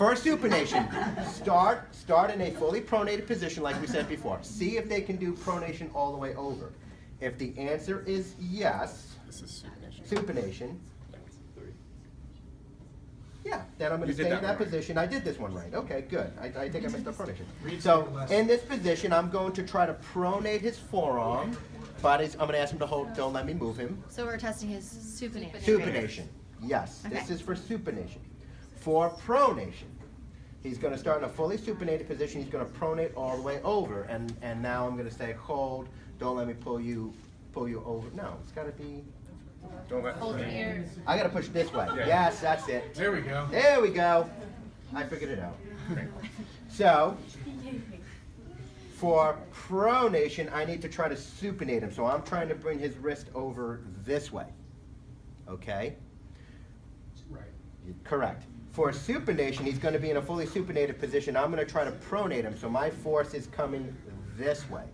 For supination, start in a fully pronated position like we said before. See if they can do pronation all the way over. If the answer is yes, This is supination, yeah, then I'm going to stay in that position. I did this one right. Okay, good. I think I missed the pronation. So in this position, I'm going to try to pronate his forearm, but I'm going to ask him to hold, don't let me move him. So we're testing his supination. Supination, yes. Okay. This is for supination. For pronation, he's going to start in a fully supinated position. He's going to pronate all the way over, and now I'm going to say hold, don't let me pull you over. No, it's got to be. Hold here. I got to push this way. Yes, that's it. There we go. There we go. I figured it out. So, for pronation, I need to try to supinate him. So I'm trying to bring his wrist over this way. Okay? Right. Correct. For supination, he's going to be in a fully supinated position. I'm going to try to pronate him. So my force is coming this way.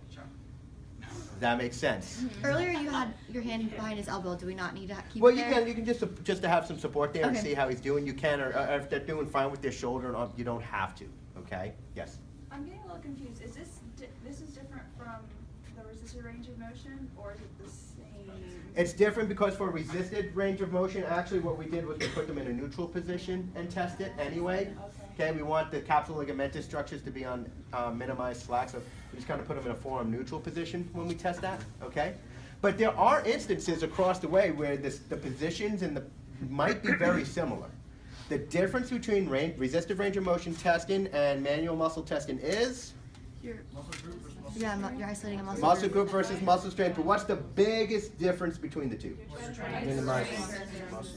Does that make sense? Earlier you had your hand behind his elbow. Do we not need to keep Well, it you there? can just to have some support there and Okay. see how he's doing. You can, or if they're doing fine with their shoulder, you don't have to. Okay? Yes. I'm getting a little confused. Is this is different from the resisted range of motion, or is it the same? It's different because for resisted range of motion, actually what we did was we put them in a neutral position and test it anyway. Okay, we want the capsule ligamentous structures to be on minimized slack, so we just kind of put them in a forearm neutral position when we test that, okay? But there are instances across the way where the positions might be very similar. The difference between resistive range of motion testing and manual muscle testing is You're isolating a muscle group versus muscle strength. But what's the biggest difference between the two?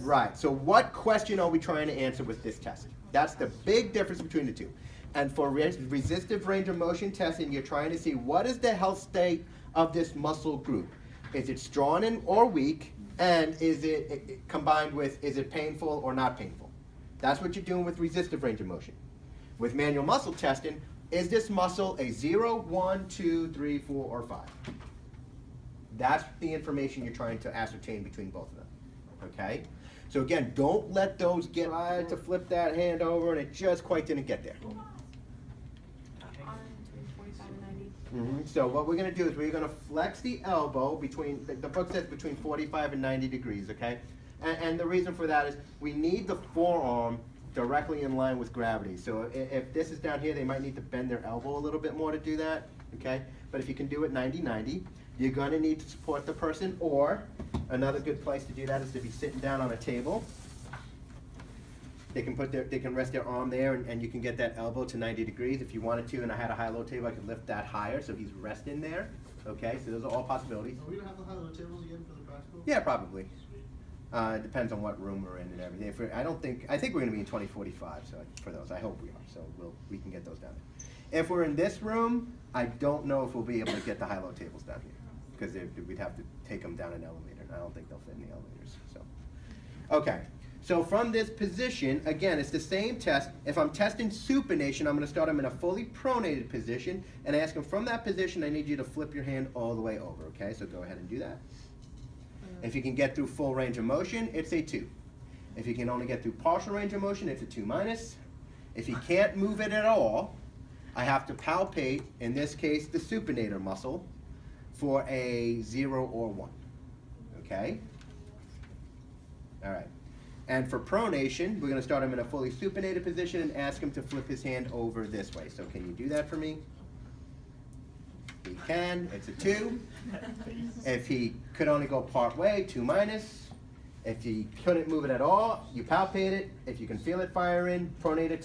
Right. So what question are we trying to answer with this test? That's the big difference between the two. And for resistive range of motion testing, you're trying to see what is the health state of this muscle group. Is it strong or weak? And is it combined with, is it painful or not painful? That's what you're doing with resistive range of motion. With manual muscle testing, is this muscle a 0, 1, 2, 3, 4, or 5? That's the information you're trying to ascertain between both of them. Okay? So again, don't let those get tried to flip that hand over and it just quite didn't get there. So what we're going to do is we're going to flex the elbow between, the book says between 45 and 90 degrees, okay? And the reason for that is we need the forearm directly in line with gravity. So if this is down here, they might need to bend their elbow a little bit more to do that, okay? But if you can do it 90-90, you're going to need to support the person, or another good place to do that is to be sitting down on a table. They can rest their arm there, and you can get that elbow to 90 degrees if you wanted to. And I had a high-low table, I could lift that higher, so he's resting there. Okay, so those are all possibilities. Are we gonna have the high-low tables again for the practical? Yeah, probably. It depends on what room we're in and everything. I think we're gonna be in 2045. So for those, I hope we are. So we can get those down there. If we're in this room, I don't know if we'll be able to get the high-low tables down here because we'd have to take them down an elevator, and I don't think they'll fit in the elevators. So, okay. So from this position, again, it's the same test. If I'm testing supination, I'm going to start him in a fully pronated position and ask him from that position, I need you to flip your hand all the way over, okay? So go ahead and do that. If you can get through full range of motion, it's a 2. If you can only get through partial range of motion, it's a 2-. If you can't move it at all, I have to palpate, in this case, the supinator muscle for a 0 or 1, okay? All right. And for pronation, we're going to start him in a fully supinated position and ask him to flip his hand over this way. So can you do that for me? He can. It's a 2. If he could only go part way, 2-. If he couldn't move it at all, you palpate it. If you can feel it fire in, pronate it.